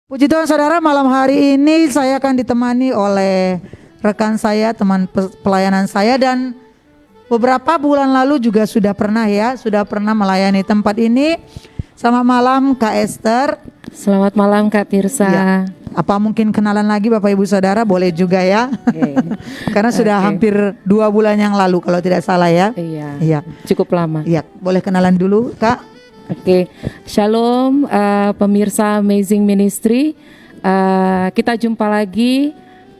Puji Tuhan saudara, malam hari ini saya akan ditemani oleh rekan saya, teman pelayanan saya, dan beberapa bulan lalu juga sudah pernah melayani tempat ini. Selamat malam Kak Esther. Selamat malam Kak Tirsa. Ya. Apa mungkin kenalan lagi Bapak Ibu Saudara? Boleh juga ya. Okay. Karena sudah hampir 2 bulan yang lalu kalau tidak salah ya. Iya. Cukup lama. Iya, boleh kenalan dulu Kak. Oke. Shalom pemirsa Amazing Ministry. Kita jumpa lagi.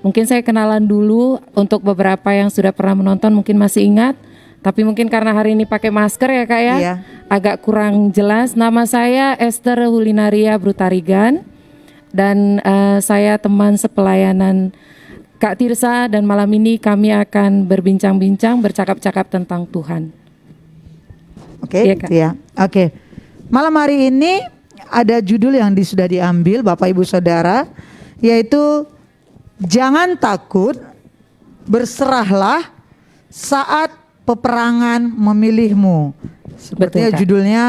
Mungkin saya kenalan dulu untuk beberapa yang sudah pernah menonton mungkin masih ingat. Tapi mungkin karena hari ini pakai masker ya Kak ya. Iya. Agak kurang jelas. Nama saya Esther Hulinaria Brutarigan. Dan saya teman sepelayanan Kak Tirsa, dan malam ini kami akan berbincang-bincang, bercakap-cakap tentang Tuhan. Oke, Iya, Kak. ya. Oke. Malam hari ini ada judul yang sudah diambil Bapak Ibu Saudara, yaitu jangan takut, berserahlah saat peperangan memilihmu. Sepertinya Betul, Kak. judulnya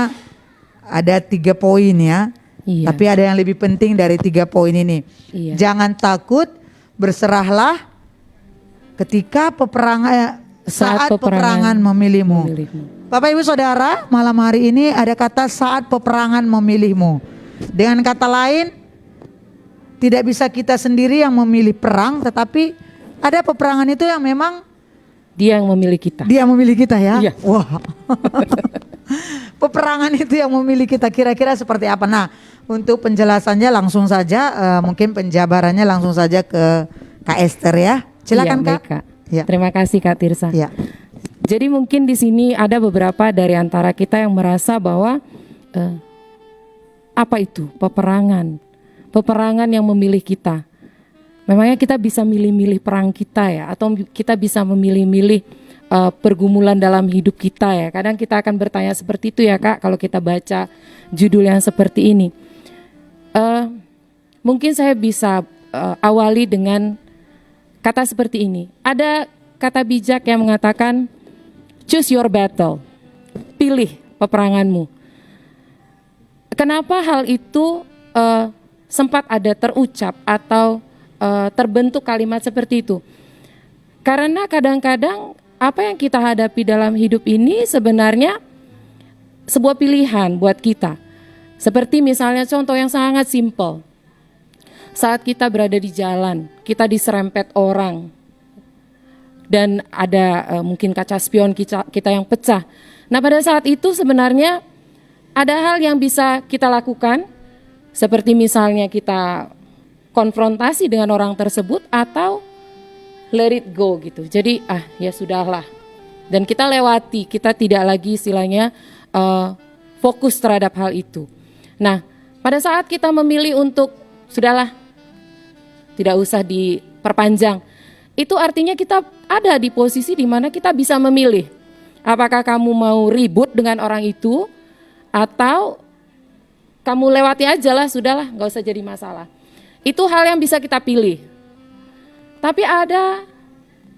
ada 3 poin ya. Iya. Tapi ada yang lebih penting dari 3 poin ini. Iya. Jangan takut, berserahlah ketika saat peperangan memilihmu. Bapak Ibu Saudara, malam hari ini ada kata saat peperangan memilihmu. Dengan kata lain, tidak bisa kita sendiri yang memilih perang, tetapi ada peperangan itu yang memang Dia yang memilih kita. Dia memilih kita ya. Iya. Wah. Peperangan itu yang memilih kita, kira-kira seperti apa? Nah, untuk penjelasannya langsung saja, mungkin penjabarannya langsung saja ke Kak Esther ya. Silakan Iya, Kak. baik, Kak. Ya. Terima kasih Kak Tirsa. Ya. Jadi mungkin di sini ada beberapa dari antara kita yang merasa bahwa apa itu peperangan? Peperangan yang memilih kita. Memangnya kita bisa milih-milih perang kita ya, atau kita bisa memilih-milih pergumulan dalam hidup kita ya. Kadang kita akan bertanya seperti itu ya Kak, kalau kita baca judul yang seperti ini. Mungkin saya bisa awali dengan kata seperti ini. Ada kata bijak yang mengatakan choose your battle, pilih peperanganmu. Kenapa hal itu sempat ada terucap atau terbentuk kalimat seperti itu? Karena kadang-kadang apa yang kita hadapi dalam hidup ini sebenarnya sebuah pilihan buat kita. Seperti misalnya contoh yang sangat simpel. Saat kita berada di jalan, kita diserempet orang, dan ada mungkin kaca spion kita yang pecah. Nah pada saat itu sebenarnya ada hal yang bisa kita lakukan, seperti misalnya kita konfrontasi dengan orang tersebut atau let it go gitu. Jadi ya sudahlah, dan kita lewati, kita tidak lagi istilahnya fokus terhadap hal itu. Nah pada saat kita memilih untuk sudahlah, tidak usah diperpanjang, itu artinya kita ada di posisi di mana kita bisa memilih. Apakah kamu mau ribut dengan orang itu, atau kamu lewati aja lah, sudahlah, gak usah jadi masalah. Itu hal yang bisa kita pilih. Tapi ada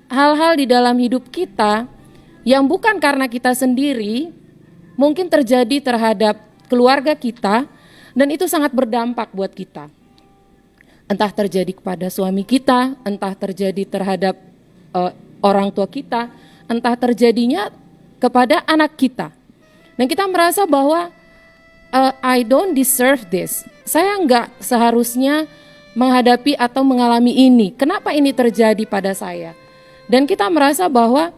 hal-hal di dalam hidup kita yang bukan karena kita sendiri, mungkin terjadi terhadap keluarga kita, dan itu sangat berdampak buat kita. Entah terjadi kepada suami kita, entah terjadi terhadap orang tua kita, entah terjadinya kepada anak kita. Dan kita merasa bahwa I don't deserve this. Saya enggak seharusnya menghadapi atau mengalami ini. Kenapa ini terjadi pada saya? Dan kita merasa bahwa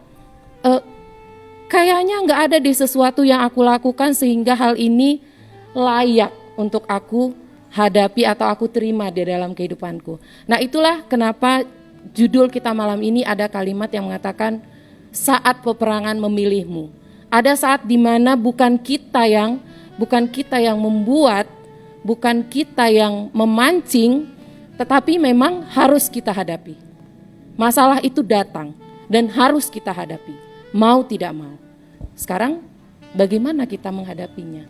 kayaknya enggak ada di sesuatu yang aku lakukan sehingga hal ini layak untuk aku hadapi atau aku terima di dalam kehidupanku. Nah itulah kenapa judul kita malam ini ada kalimat yang mengatakan saat peperangan memilihmu. Ada saat di mana bukan kita yang membuat, bukan kita yang memancing, tetapi memang harus kita hadapi. Masalah itu datang dan harus kita hadapi, mau tidak mau. Sekarang bagaimana kita menghadapinya?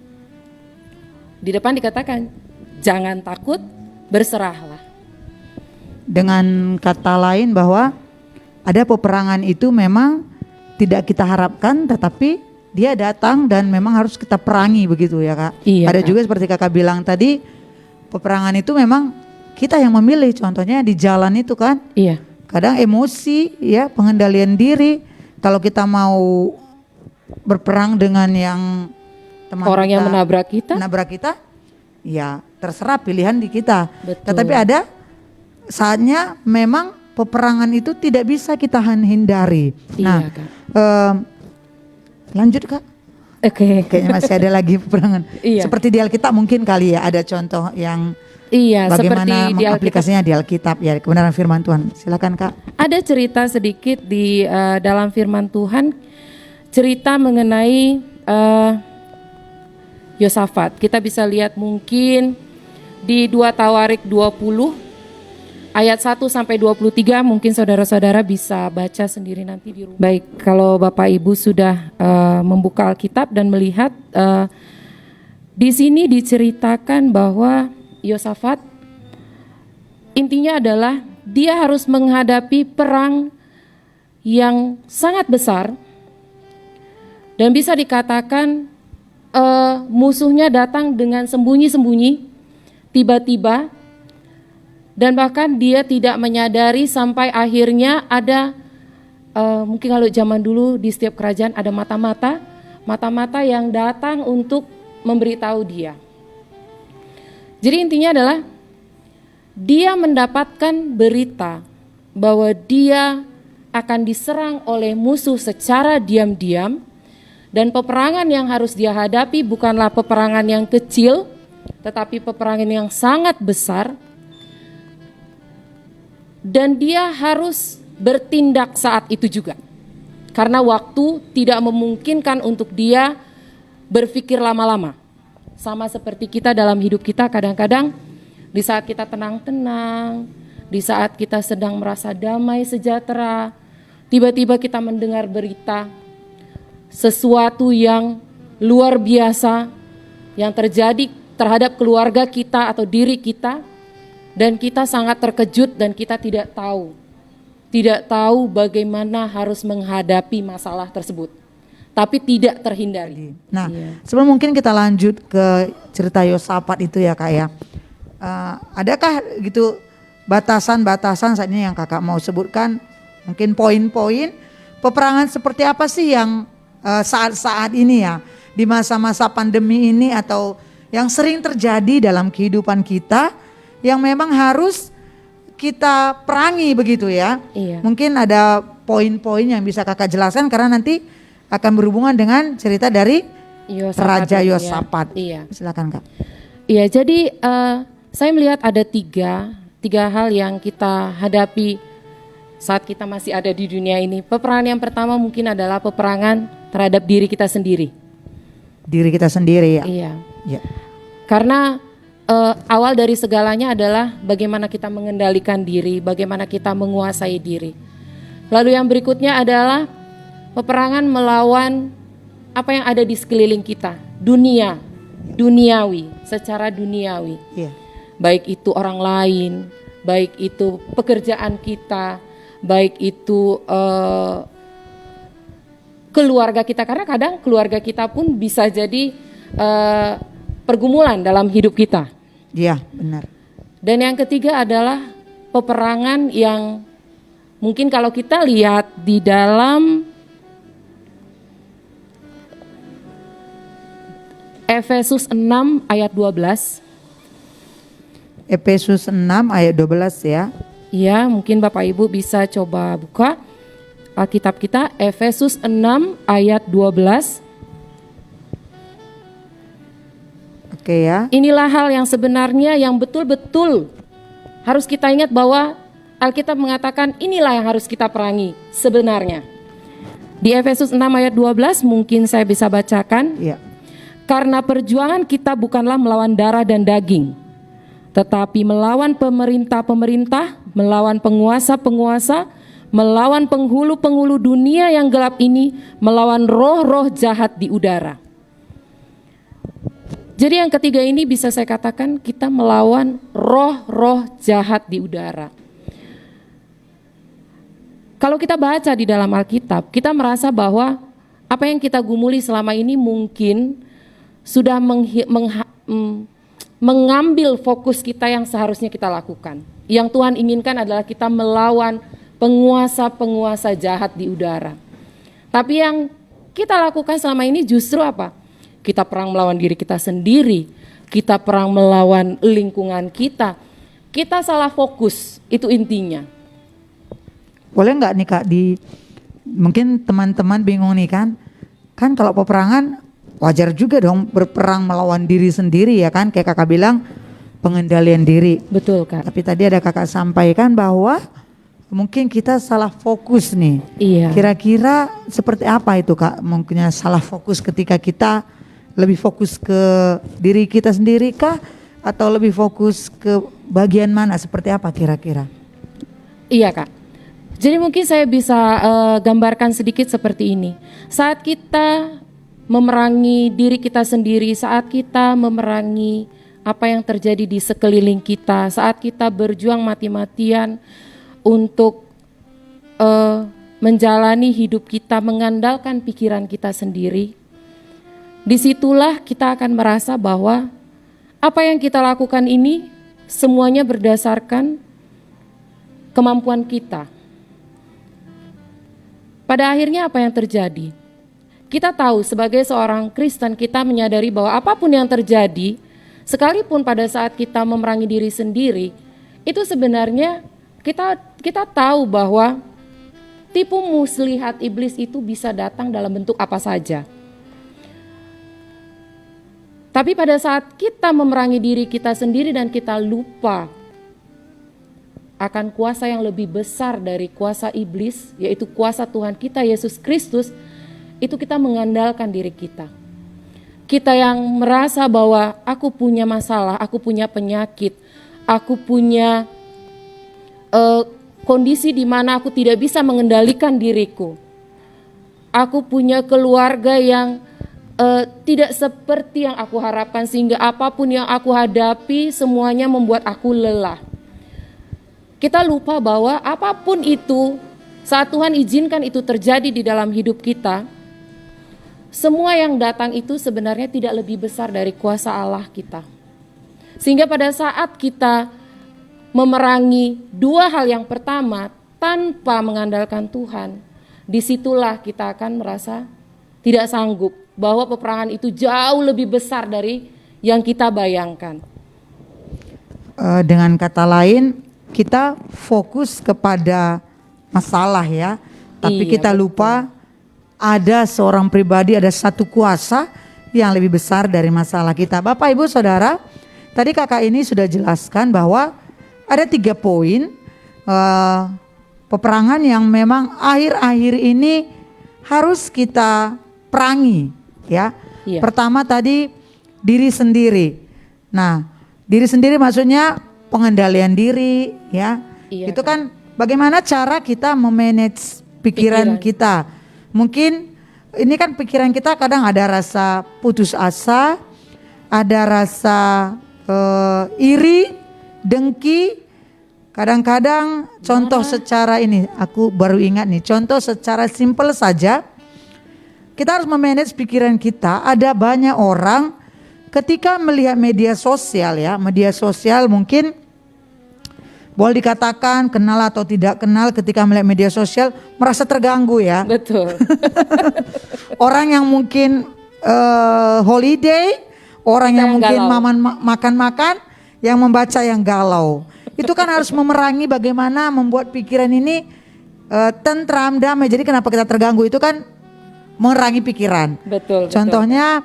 Di depan dikatakan jangan takut, berserahlah. Dengan kata lain bahwa ada peperangan itu memang tidak kita harapkan, tetapi dia datang dan memang harus kita perangi begitu ya Kak. Iya, ada Kak. juga seperti Kakak bilang tadi, peperangan itu memang kita yang memilih. Contohnya di jalan itu kan. Iya. Kadang emosi, ya, pengendalian diri. Kalau kita mau berperang dengan yang teman Orang kita, yang menabrak kita, ya terserah pilihan di kita. Betul. Tetapi ada saatnya memang peperangan itu tidak bisa kita hindari. Iya, Nah, Kak. lanjut Kak. Oke. Kayaknya masih ada lagi peperangan. Iya. Seperti di Alkitab mungkin kali ya ada contoh yang Iya, bagaimana seperti di Alkitab. mengaplikasinya di Alkitab, ya, kebenaran firman Tuhan. Silakan Kak. Ada cerita sedikit di dalam firman Tuhan, cerita mengenai Yosafat. Kita bisa lihat mungkin di 2 Tawarik 20 ayat 1 sampai 23, mungkin saudara-saudara bisa baca sendiri nanti di rumah. Baik, kalau Bapak Ibu sudah membuka Alkitab dan melihat di sini diceritakan bahwa Yosafat intinya adalah dia harus menghadapi perang yang sangat besar dan bisa dikatakan musuhnya datang dengan sembunyi-sembunyi, tiba-tiba, dan bahkan dia tidak menyadari sampai akhirnya ada mungkin kalau zaman dulu di setiap kerajaan ada mata-mata yang datang untuk memberitahu dia. Jadi intinya adalah dia mendapatkan berita bahwa dia akan diserang oleh musuh secara diam-diam, dan peperangan yang harus dia hadapi bukanlah peperangan yang kecil, tetapi peperangan yang sangat besar, dan dia harus bertindak saat itu juga. Karena waktu tidak memungkinkan untuk dia berpikir lama-lama. Sama seperti kita dalam hidup kita, kadang-kadang di saat kita tenang-tenang, di saat kita sedang merasa damai sejahtera, tiba-tiba kita mendengar berita sesuatu yang luar biasa yang terjadi terhadap keluarga kita atau diri kita, dan kita sangat terkejut dan kita tidak tahu bagaimana harus menghadapi masalah tersebut. Tapi tidak terhindari. Nah, sebelum mungkin kita lanjut ke cerita Yosafat itu ya Kak ya. Adakah gitu batasan-batasan saat ini yang Kakak mau sebutkan? Mungkin poin-poin peperangan seperti apa sih yang saat-saat ini ya, di masa-masa pandemi ini atau yang sering terjadi dalam kehidupan kita yang memang harus kita perangi begitu ya. Iya. Mungkin ada poin-poin yang bisa Kakak jelaskan karena nanti akan berhubungan dengan cerita dari Raja Yosafat. Iya. Silakan Kak. Iya, jadi saya melihat ada tiga hal yang kita hadapi saat kita masih ada di dunia ini. Peperangan yang pertama mungkin adalah peperangan terhadap diri kita sendiri. Diri kita sendiri ya. Iya. Ya. Karena awal dari segalanya adalah bagaimana kita mengendalikan diri, bagaimana kita menguasai diri. Lalu yang berikutnya adalah peperangan melawan apa yang ada di sekeliling kita, duniawi, secara duniawi. Iya. Baik itu orang lain, baik itu pekerjaan kita, baik itu keluarga kita, karena kadang keluarga kita pun bisa jadi pergumulan dalam hidup kita. Iya, benar. Dan yang ketiga adalah peperangan yang mungkin kalau kita lihat di dalam Efesus 6 ayat 12. Efesus 6 ayat 12 ya. Iya, mungkin Bapak Ibu bisa coba buka Alkitab kita, Efesus 6 ayat 12. Oke ya. Inilah hal yang sebenarnya yang betul-betul harus kita ingat bahwa Alkitab mengatakan inilah yang harus kita perangi sebenarnya. Di Efesus 6 ayat 12 mungkin saya bisa bacakan. Iya. Karena perjuangan kita bukanlah melawan darah dan daging, tetapi melawan pemerintah-pemerintah, melawan penguasa-penguasa, melawan penghulu-penghulu dunia yang gelap ini, melawan roh-roh jahat di udara. Jadi yang ketiga ini bisa saya katakan kita melawan roh-roh jahat di udara. Kalau kita baca di dalam Alkitab, kita merasa bahwa apa yang kita gumuli selama ini mungkin sudah mengambil fokus kita yang seharusnya kita lakukan. Yang Tuhan inginkan adalah kita melawan penguasa-penguasa jahat di udara. Tapi yang kita lakukan selama ini justru apa? Kita perang melawan diri kita sendiri, kita perang melawan lingkungan kita. Kita salah fokus, itu intinya. Boleh nggak nih Kak, mungkin teman-teman bingung nih kan kalau peperangan wajar juga dong berperang melawan diri sendiri ya kan, kayak kakak bilang pengendalian diri. Betul Kak. Tapi tadi ada kakak sampaikan bahwa mungkin kita salah fokus nih. Iya. Kira-kira seperti apa itu Kak? Mungkinnya salah fokus ketika kita lebih fokus ke diri kita sendiri kah? Atau lebih fokus ke bagian mana? Seperti apa kira-kira? Iya Kak. Jadi mungkin saya bisa gambarkan sedikit seperti ini. Saat kita memerangi diri kita sendiri, saat kita memerangi apa yang terjadi di sekeliling kita, saat kita berjuang mati-matian untuk menjalani hidup kita, mengandalkan pikiran kita sendiri, disitulah kita akan merasa bahwa apa yang kita lakukan ini semuanya berdasarkan kemampuan kita. Pada akhirnya apa yang terjadi? Kita tahu sebagai seorang Kristen, kita menyadari bahwa apapun yang terjadi, sekalipun pada saat kita memerangi diri sendiri, itu sebenarnya kita tahu bahwa tipu muslihat iblis itu bisa datang dalam bentuk apa saja. Tapi pada saat kita memerangi diri kita sendiri dan kita lupa akan kuasa yang lebih besar dari kuasa iblis, yaitu kuasa Tuhan kita Yesus Kristus, itu kita mengandalkan diri kita. Kita yang merasa bahwa aku punya masalah, aku punya penyakit, aku punya kondisi di mana aku tidak bisa mengendalikan diriku. Aku punya keluarga yang tidak seperti yang aku harapkan, sehingga apapun yang aku hadapi semuanya membuat aku lelah. Kita lupa bahwa apapun itu, saat Tuhan izinkan itu terjadi di dalam hidup kita, semua yang datang itu sebenarnya tidak lebih besar dari kuasa Allah kita. Sehingga pada saat kita memerangi dua hal yang pertama tanpa mengandalkan Tuhan, disitulah kita akan merasa tidak sanggup, bahwa peperangan itu jauh lebih besar dari yang kita bayangkan. Dengan kata lain, kita fokus kepada masalah ya, tapi Iya, kita betul. lupa ada seorang pribadi, ada satu kuasa yang lebih besar dari masalah kita. Bapak Ibu Saudara, tadi kakak ini sudah jelaskan bahwa ada 3 poin peperangan yang memang akhir-akhir ini harus kita perangi ya. Iya. Pertama tadi diri sendiri. Nah, diri sendiri maksudnya pengendalian diri ya. Iya, Itu kan bagaimana cara kita memanage pikiran kita. Mungkin ini kan pikiran kita kadang ada rasa putus asa, ada rasa iri, dengki. Kadang-kadang contoh secara ini, aku baru ingat nih, contoh secara simpel saja, kita harus memanage pikiran kita. Ada banyak orang ketika melihat media sosial ya, media sosial mungkin boleh dikatakan kenal atau tidak kenal, ketika melihat media sosial merasa terganggu ya. Betul. Orang yang mungkin holiday, orang yang mungkin makan-makan, yang membaca yang galau. Itu kan harus memerangi bagaimana membuat pikiran ini tentram, damai. Jadi kenapa kita terganggu itu kan memerangi pikiran. Betul. Contohnya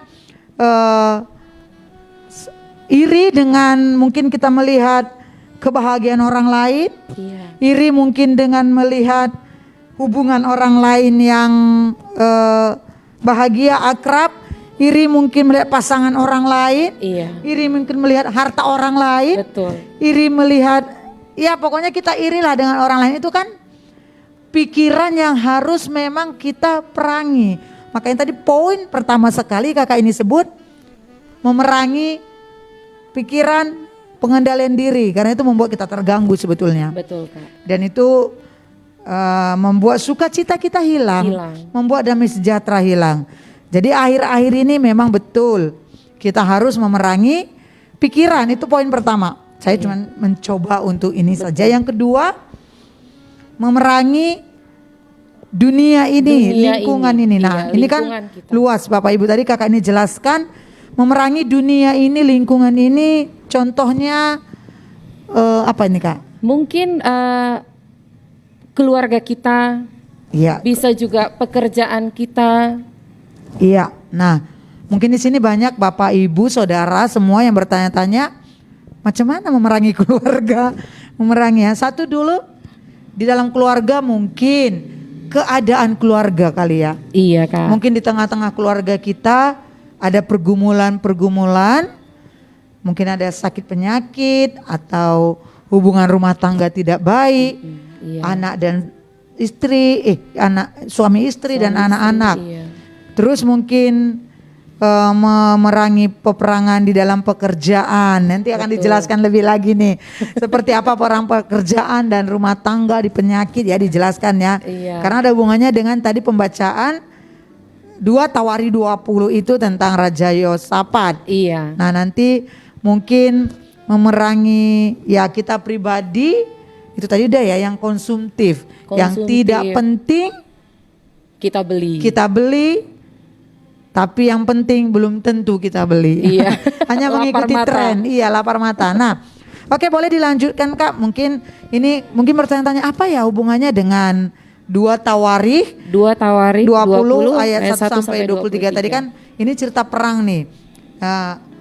iri dengan mungkin kita melihat kebahagiaan orang lain. Iya. Iri mungkin dengan melihat hubungan orang lain yang bahagia, akrab. Iri mungkin melihat pasangan orang lain. Iya. Iri mungkin melihat harta orang lain. Betul. Iri melihat, ya pokoknya kita irilah dengan orang lain. Itu kan pikiran yang harus memang kita perangi. Makanya tadi poin pertama sekali kakak ini sebut, memerangi pikiran, pengendalian diri. Karena itu membuat kita terganggu sebetulnya. Betul Kak. Dan itu membuat sukacita kita hilang, membuat damai sejahtera hilang. Jadi akhir-akhir ini memang betul kita harus memerangi pikiran, itu poin pertama. Saya cuma mencoba untuk ini saja. Yang kedua, memerangi dunia ini, lingkungan ini. Nah, ini kan kita luas Bapak Ibu, tadi kakak ini jelaskan memerangi dunia ini, lingkungan ini, contohnya apa ini Kak? Mungkin keluarga kita, iya. Bisa juga pekerjaan kita. Iya. Nah, mungkin di sini banyak Bapak Ibu, saudara semua yang bertanya-tanya, macam mana memerangi keluarga? Memerangi ya. Satu dulu, di dalam keluarga mungkin keadaan keluarga kali ya. Iya Kak. Mungkin di tengah-tengah keluarga kita ada pergumulan-pergumulan, mungkin ada sakit penyakit atau hubungan rumah tangga tidak baik, iya. Anak dan istri, suami istri dan anak-anak. Iya. Terus mungkin memerangi peperangan di dalam pekerjaan. Nanti akan dijelaskan lebih lagi nih. Seperti apa perang pekerjaan dan rumah tangga di penyakit ya, dijelaskan ya. Iya. Karena ada hubungannya dengan tadi pembacaan 2 Tawari 20 itu tentang Raja Yosafat. Iya. Nah, nanti mungkin memerangi ya kita pribadi, itu tadi udah ya, yang konsumtif. Yang tidak penting kita beli, tapi yang penting belum tentu kita beli. Iya. Hanya mengikuti tren. Iya, lapar mata. Nah, oke, boleh dilanjutkan Kak. Mungkin bertanya-tanya apa ya hubungannya dengan 2 Tawarikh 20 ayat 1 sampai 23 tadi kan ini cerita perang nih.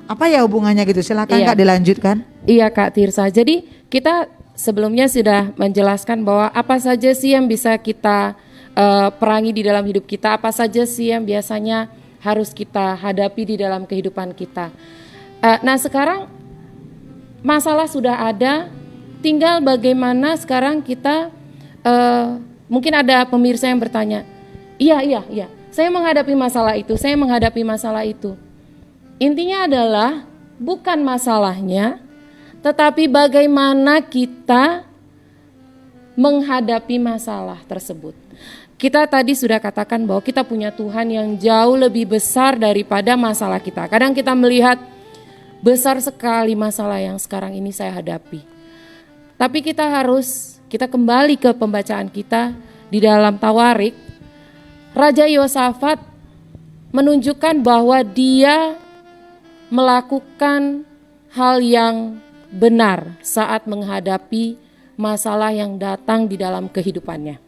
Apa ya hubungannya gitu? Silakan Kak dilanjutkan. Iya Kak Tirsa. Jadi kita sebelumnya sudah menjelaskan bahwa apa saja sih yang bisa kita perangi di dalam hidup kita, apa saja sih yang biasanya harus kita hadapi di dalam kehidupan kita. Nah sekarang masalah sudah ada, tinggal bagaimana sekarang kita, mungkin ada pemirsa yang bertanya, iya, saya menghadapi masalah itu. Intinya adalah bukan masalahnya, tetapi bagaimana kita menghadapi masalah tersebut. Kita tadi sudah katakan bahwa kita punya Tuhan yang jauh lebih besar daripada masalah kita. Kadang kita melihat besar sekali masalah yang sekarang ini saya hadapi. Tapi kita kembali ke pembacaan kita di dalam Tawarikh. Raja Yosafat menunjukkan bahwa dia melakukan hal yang benar saat menghadapi masalah yang datang di dalam kehidupannya.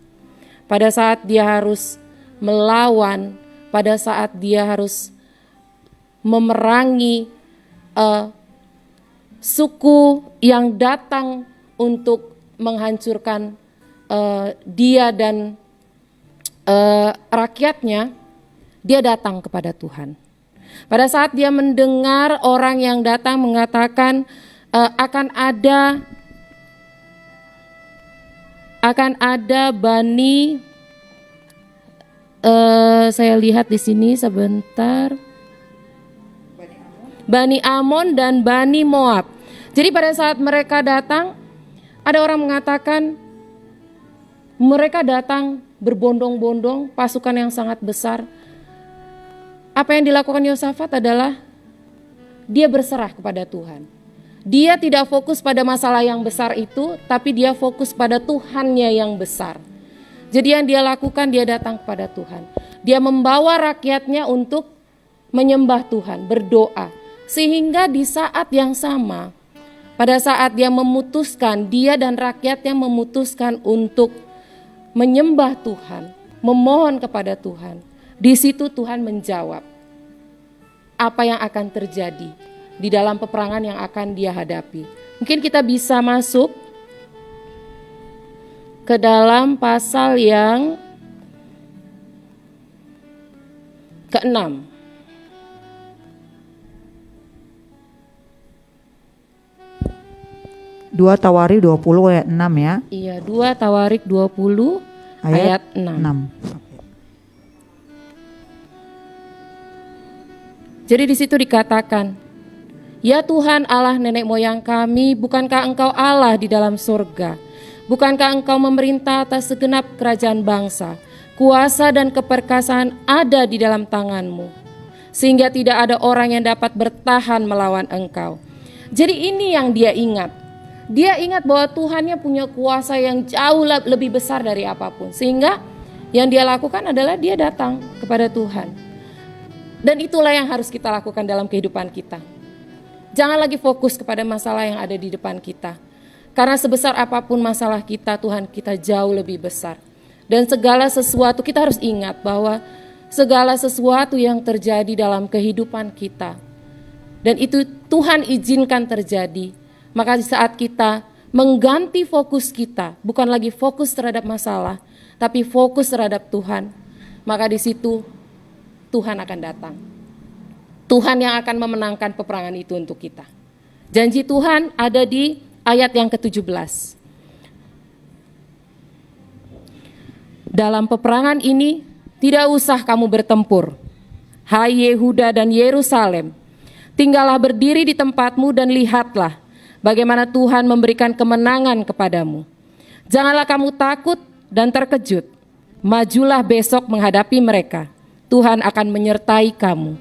Pada saat dia harus melawan, pada saat dia harus memerangi suku yang datang untuk menghancurkan dia dan rakyatnya, dia datang kepada Tuhan. Pada saat dia mendengar orang yang datang mengatakan akan ada Bani, saya lihat di sini sebentar, Bani Amon dan Bani Moab. Jadi pada saat mereka datang, ada orang mengatakan mereka datang berbondong-bondong, pasukan yang sangat besar. Apa yang dilakukan Yosafat adalah dia berserah kepada Tuhan. Dia tidak fokus pada masalah yang besar itu, tapi dia fokus pada Tuhannya yang besar. Jadi yang dia lakukan, dia datang kepada Tuhan. Dia membawa rakyatnya untuk menyembah Tuhan, berdoa. Sehingga di saat yang sama, pada saat dia memutuskan, dia dan rakyatnya memutuskan untuk menyembah Tuhan, memohon kepada Tuhan. Di situ Tuhan menjawab apa yang akan terjadi di dalam peperangan yang akan dia hadapi. Mungkin kita bisa masuk ke dalam pasal yang ke-6. Dua Tawarikh 20 ayat 6 ya. Iya, 2 Tawarikh 20 ayat 6. Jadi di situ dikatakan, "Ya Tuhan Allah nenek moyang kami, bukankah Engkau Allah di dalam surga? Bukankah Engkau memerintah atas segenap kerajaan bangsa? Kuasa dan keperkasaan ada di dalam tangan-Mu, sehingga tidak ada orang yang dapat bertahan melawan Engkau. Jadi ini yang dia ingat. Dia ingat bahwa Tuhannya punya kuasa yang jauh lebih besar dari apapun. Sehingga yang dia lakukan adalah dia datang kepada Tuhan. Dan itulah yang harus kita lakukan dalam kehidupan kita. Jangan lagi fokus kepada masalah yang ada di depan kita. Karena sebesar apapun masalah kita, Tuhan kita jauh lebih besar. Dan segala sesuatu, kita harus ingat bahwa segala sesuatu yang terjadi dalam kehidupan kita, dan itu Tuhan izinkan terjadi. Maka di saat kita mengganti fokus kita, bukan lagi fokus terhadap masalah, tapi fokus terhadap Tuhan, maka di situ Tuhan akan datang. Tuhan yang akan memenangkan peperangan itu untuk kita. Janji Tuhan ada di ayat yang ke-17. Dalam peperangan ini tidak usah kamu bertempur, hai Yehuda dan Yerusalem. Tinggallah berdiri di tempatmu dan lihatlah bagaimana Tuhan memberikan kemenangan kepadamu. Janganlah kamu takut dan terkejut. Majulah besok menghadapi mereka. Tuhan akan menyertai kamu.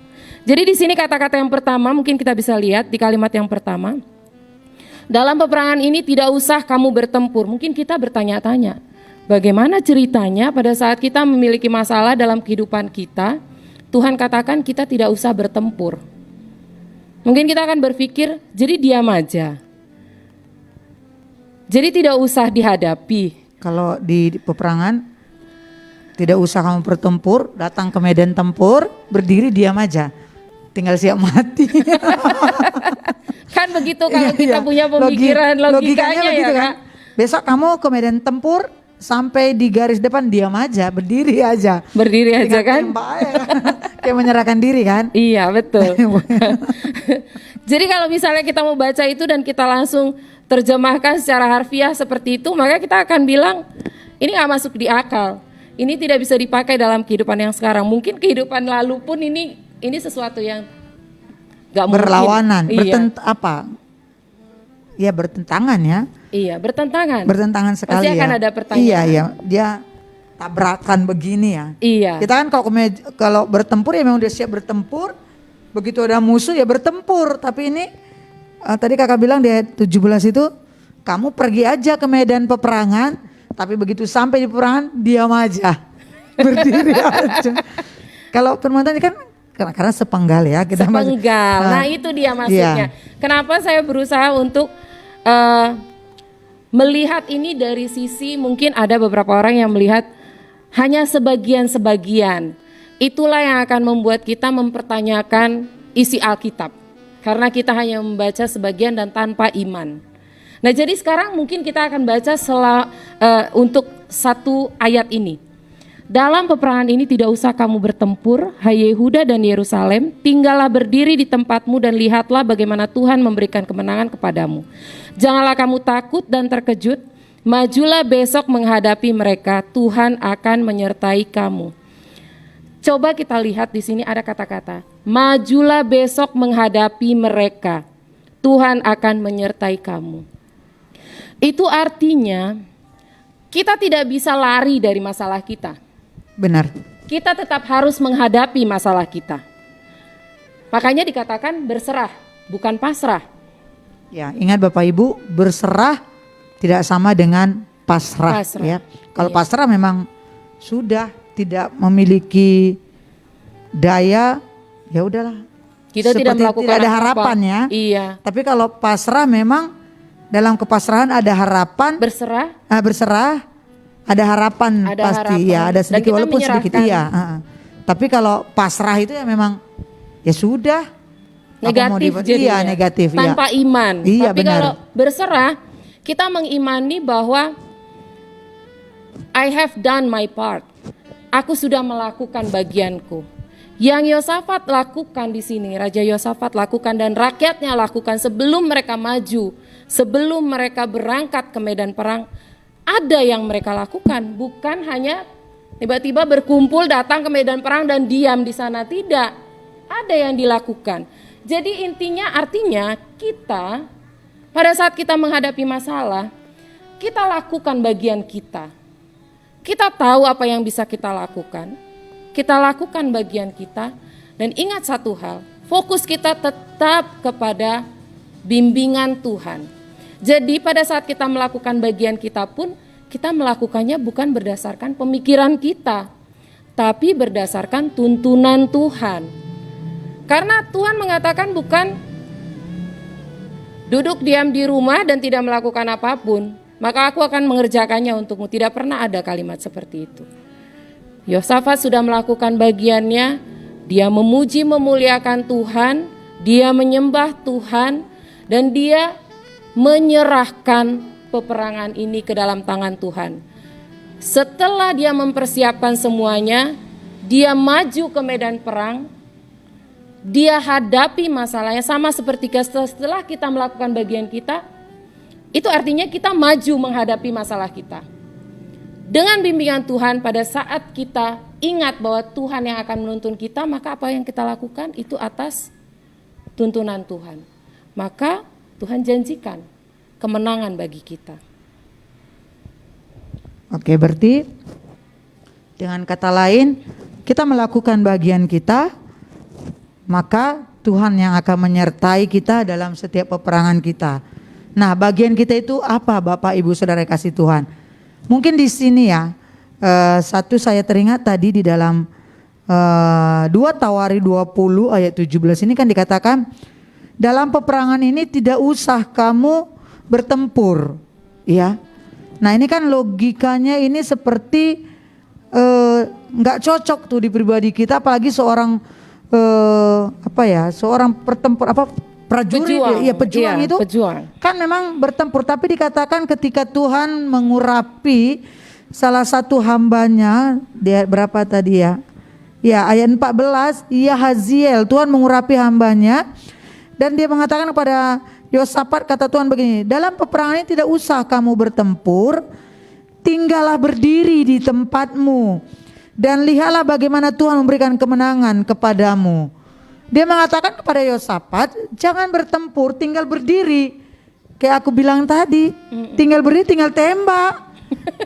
Jadi di sini kata-kata yang pertama mungkin kita bisa lihat di kalimat yang pertama. Dalam peperangan ini tidak usah kamu bertempur. Mungkin kita bertanya-tanya, bagaimana ceritanya pada saat kita memiliki masalah dalam kehidupan kita, Tuhan katakan kita tidak usah bertempur. Mungkin kita akan berpikir, jadi diam aja. Jadi tidak usah dihadapi. Kalau di peperangan, tidak usah kamu bertempur, datang ke medan tempur, berdiri diam aja. Tinggal siap mati. Kan begitu kalau kita punya pemikiran logikanya ya Kak. Besok kamu ke medan tempur, sampai di garis depan diam aja, berdiri aja. Berdiri aja kan? Kayak menyerahkan diri kan? Iya betul. Jadi kalau misalnya kita mau baca itu dan kita langsung terjemahkan secara harfiah seperti itu, maka kita akan bilang ini nggak masuk di akal. Ini tidak bisa dipakai dalam kehidupan yang sekarang. Mungkin kehidupan lalu pun ini sesuatu yang nggak mungkin. Berlawanan, iya. Ya bertentangan ya. Iya, bertentangan. Bertentangan sekali. Pasti akan ada pertanyaan. Iya, iya. Dia tabrakan begini ya. Iya. Kita kan kalau bertempur ya memang udah siap bertempur. Begitu ada musuh ya bertempur. Tapi ini tadi kakak bilang di ayat 17 itu, kamu pergi aja ke medan peperangan, tapi begitu sampai di peperangan diam aja. Berdiri aja. Kalau permantan kan karena sepenggal ya. Kita sepenggal. Nah itu dia maksudnya. Iya. Kenapa saya berusaha untuk melihat ini dari sisi, mungkin ada beberapa orang yang melihat hanya sebagian-sebagian. Itulah yang akan membuat kita mempertanyakan isi Alkitab. Karena kita hanya membaca sebagian dan tanpa iman. Nah jadi sekarang mungkin kita akan baca untuk satu ayat ini. Dalam peperangan ini tidak usah kamu bertempur, hai Yehuda dan Yerusalem, tinggallah berdiri di tempatmu dan lihatlah bagaimana Tuhan memberikan kemenangan kepadamu. Janganlah kamu takut dan terkejut, majulah besok menghadapi mereka, Tuhan akan menyertai kamu. Coba kita lihat di sini ada kata-kata, majulah besok menghadapi mereka, Tuhan akan menyertai kamu. Itu artinya kita tidak bisa lari dari masalah kita. Benar. Kita tetap harus menghadapi masalah kita. Makanya dikatakan berserah, bukan pasrah. Ya, ingat Bapak Ibu, berserah tidak sama dengan pasrah. Ya. Kalau pasrah memang sudah tidak memiliki daya, ya udahlah. Kita tidak melakukan tidak ada harapan ya. Iya. Tapi kalau pasrah memang dalam kepasrahan ada harapan. Berserah. Berserah. Ada harapan ada pasti harapan. ya, ada sedikit walaupun sedikit iya. Tapi kalau pasrah itu ya memang ya sudah negatif jadi iya, negatif tanpa ya. Iman. Iya, tapi benar. kalau berserah kita mengimani bahwa I have done my part. Aku sudah melakukan bagianku. Yang Yosafat lakukan di sini, Raja Yosafat lakukan dan rakyatnya lakukan sebelum mereka maju, sebelum mereka berangkat ke medan perang. Ada yang mereka lakukan, bukan hanya tiba-tiba berkumpul datang ke medan perang dan diam di sana, tidak. Ada yang dilakukan. Jadi intinya artinya kita pada saat kita menghadapi masalah, kita lakukan bagian kita. Kita tahu apa yang bisa kita lakukan. Kita lakukan bagian kita dan ingat satu hal, fokus kita tetap kepada bimbingan Tuhan. Jadi pada saat kita melakukan bagian kita pun, kita melakukannya bukan berdasarkan pemikiran kita, tapi berdasarkan tuntunan Tuhan. Karena Tuhan mengatakan bukan duduk diam di rumah dan tidak melakukan apapun, maka aku akan mengerjakannya untukmu. Tidak pernah ada kalimat seperti itu. Yosafat sudah melakukan bagiannya, dia memuji memuliakan Tuhan, dia menyembah Tuhan, dan dia menyerahkan peperangan ini ke dalam tangan Tuhan. Setelah dia mempersiapkan semuanya, dia maju ke medan perang, dia hadapi masalahnya sama seperti setelah kita melakukan bagian kita, itu artinya kita maju menghadapi masalah kita. Dengan bimbingan Tuhan, pada saat kita ingat bahwa Tuhan yang akan menuntun kita, maka apa yang kita lakukan itu atas tuntunan Tuhan. Maka Tuhan janjikan kemenangan bagi kita. Oke, berarti dengan kata lain, kita melakukan bagian kita, maka Tuhan yang akan menyertai kita dalam setiap peperangan kita. Nah, bagian kita itu apa, Bapak Ibu Saudara kasih Tuhan? Mungkin di sini ya, satu saya teringat tadi di dalam 2 Tawari 20 ayat 17 ini kan dikatakan, dalam peperangan ini tidak usah kamu bertempur, ya. Nah, ini kan logikanya ini seperti nggak cocok tuh di pribadi kita, apalagi seorang seorang prajurit, pejuang itu pejuang. Kan memang bertempur, tapi dikatakan ketika Tuhan mengurapi salah satu hambanya, dia berapa tadi ya? Ya, ayat 14, Haziel, Tuhan mengurapi hambanya. Dan dia mengatakan kepada Yosafat, kata Tuhan begini, dalam peperangan ini tidak usah kamu bertempur, tinggallah berdiri di tempatmu dan lihatlah bagaimana Tuhan memberikan kemenangan kepadamu. Dia mengatakan kepada Yosafat, jangan bertempur, tinggal berdiri. Kayak aku bilang tadi, tinggal berdiri, tinggal tembak,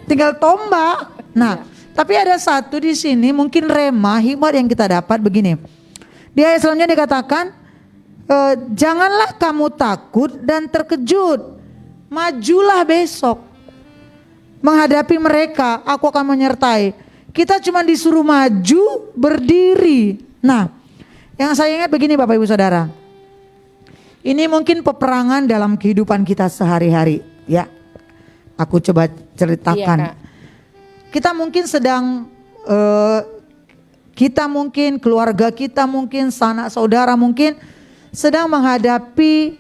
tinggal tombak. Nah, tapi ada satu di sini mungkin hikmat yang kita dapat begini. Di ayat selanjutnya dikatakan, janganlah kamu takut dan terkejut, majulah besok menghadapi mereka, aku akan menyertai. Kita cuma disuruh maju berdiri. Nah, yang saya ingat begini Bapak Ibu Saudara, ini mungkin peperangan dalam kehidupan kita sehari-hari ya. Aku coba ceritakan. Iya, kita mungkin sedang keluarga kita mungkin, sanak saudara mungkin sedang menghadapi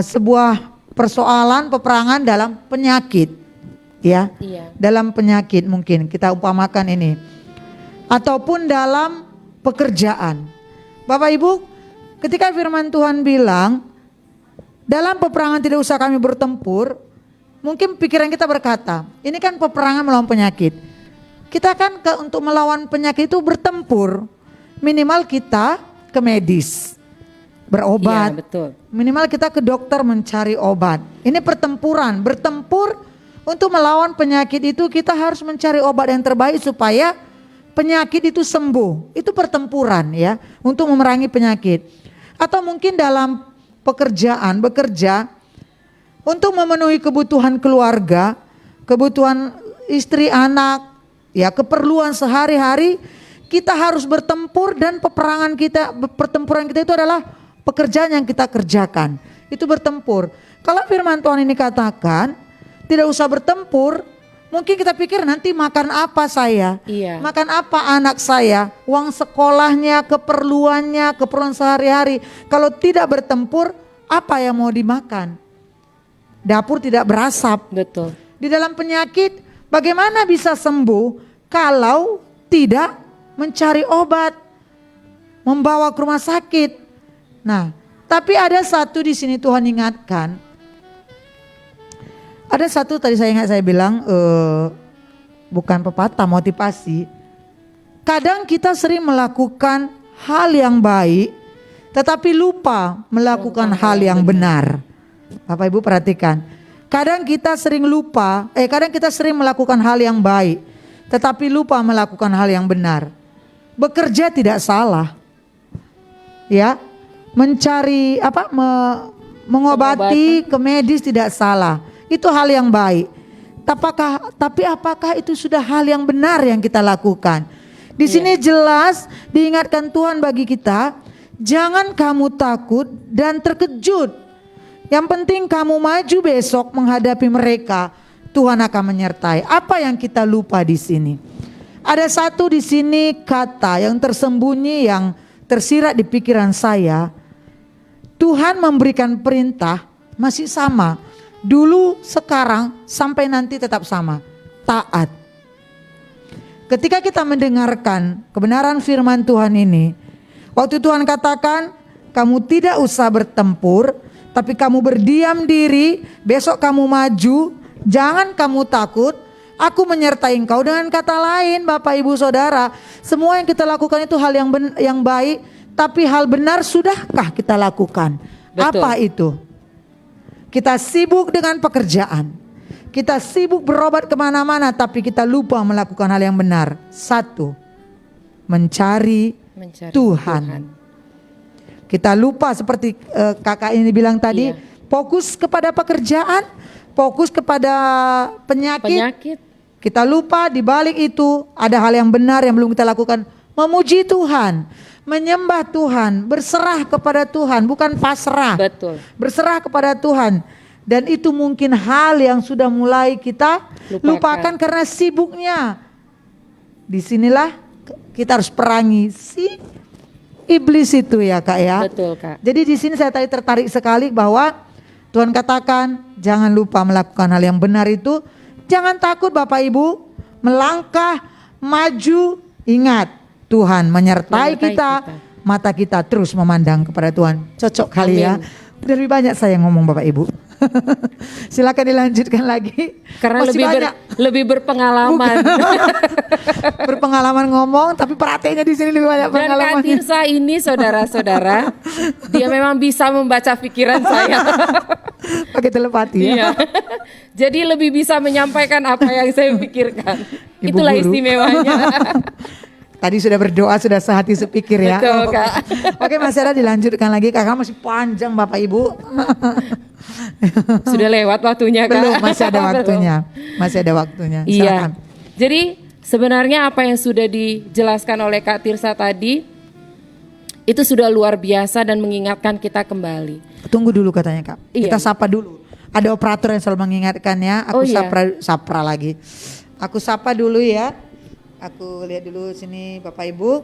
sebuah persoalan peperangan dalam penyakit, ya, dalam penyakit mungkin kita umpamakan ini, ataupun dalam pekerjaan. Bapak Ibu, ketika firman Tuhan bilang dalam peperangan tidak usah kami bertempur, mungkin pikiran kita berkata, ini kan peperangan melawan penyakit. Kita kan untuk melawan penyakit itu bertempur, minimal kita ke medis, berobat, betul. Minimal kita ke dokter mencari obat. Ini pertempuran, bertempur untuk melawan penyakit itu kita harus mencari obat yang terbaik supaya penyakit itu sembuh. Itu pertempuran ya, untuk memerangi penyakit. Atau mungkin dalam pekerjaan, bekerja untuk memenuhi kebutuhan keluarga, kebutuhan istri, anak, ya, keperluan sehari-hari, kita harus bertempur dan pertempuran kita itu adalah pekerjaan yang kita kerjakan, itu bertempur. Kalau firman Tuhan ini katakan tidak usah bertempur, mungkin kita pikir nanti makan apa saya, makan apa anak saya, uang sekolahnya, keperluan sehari-hari. Kalau tidak bertempur, apa yang mau dimakan? Dapur tidak berasap. Betul. Di dalam penyakit, bagaimana bisa sembuh kalau tidak mencari obat, membawa ke rumah sakit? Nah, tapi ada satu di sini Tuhan ingatkan. Ada satu tadi saya bilang bukan pepatah, motivasi. Kadang kita sering melakukan hal yang baik, tetapi lupa melakukan hal yang benar. Bapak Ibu perhatikan. Kadang kita sering melakukan hal yang baik, tetapi lupa melakukan hal yang benar. Bekerja tidak salah, ya. Mencari Mengobati ke medis tidak salah. Itu hal yang baik. Tapi apakah itu sudah hal yang benar yang kita lakukan? Di sini jelas diingatkan Tuhan bagi kita, jangan kamu takut dan terkejut. Yang penting kamu maju besok menghadapi mereka. Tuhan akan menyertai. Apa yang kita lupa di sini? Ada satu di sini kata yang tersembunyi yang tersirat di pikiran saya. Tuhan memberikan perintah masih sama. Dulu, sekarang, sampai nanti tetap sama. Taat. Ketika kita mendengarkan kebenaran firman Tuhan ini, waktu Tuhan katakan, kamu tidak usah bertempur, tapi kamu berdiam diri, besok kamu maju, jangan kamu takut, aku menyertai engkau. Dengan kata lain, Bapak Ibu Saudara, semua yang kita lakukan itu hal yang baik, tapi hal benar sudahkah kita lakukan? Betul. Apa itu? Kita sibuk dengan pekerjaan, kita sibuk berobat kemana-mana, tapi kita lupa melakukan hal yang benar. Satu, mencari Tuhan. Kita lupa seperti kakak ini bilang tadi, fokus kepada pekerjaan, fokus kepada penyakit. Kita lupa di balik itu ada hal yang benar yang belum kita lakukan. Memuji Tuhan, menyembah Tuhan, berserah kepada Tuhan, bukan pasrah. Betul. Berserah kepada Tuhan. Dan itu mungkin hal yang sudah mulai kita lupakan karena sibuknya. Disinilah kita harus perangi si iblis itu ya Kak ya. Betul Kak. Jadi di sini saya tadi tertarik sekali bahwa Tuhan katakan jangan lupa melakukan hal yang benar itu. Jangan takut Bapak Ibu, melangkah, maju, ingat Tuhan menyertai kita, mata kita terus memandang kepada Tuhan. Cocok kali ya. Udah lebih banyak saya ngomong Bapak Ibu. Silakan dilanjutkan lagi. Karena lebih berpengalaman. Berpengalaman ngomong, tapi prakteknya di sini lebih banyak pengalaman. Dan Kak Tirsa ini saudara-saudara, dia memang bisa membaca pikiran saya. Pakai telepati ya. Iya. Jadi lebih bisa menyampaikan apa yang saya pikirkan. Ibu Itulah guru. istimewanya. Tadi sudah berdoa, sudah sehati sepikir ya. Betul Kak. Oke masih ada dilanjutkan lagi, kakak masih panjang Bapak Ibu. Sudah lewat waktunya Kak. Belum, masih ada waktunya. Masih ada waktunya. Silakan. Iya. Jadi sebenarnya apa yang sudah dijelaskan oleh Kak Tirsa tadi itu sudah luar biasa dan mengingatkan kita kembali. Tunggu dulu katanya Kak. Iya. Kita sapa dulu. Ada operator yang selalu mengingatkan ya. Aku sapra lagi. Aku sapa dulu ya. Aku lihat dulu sini Bapak Ibu.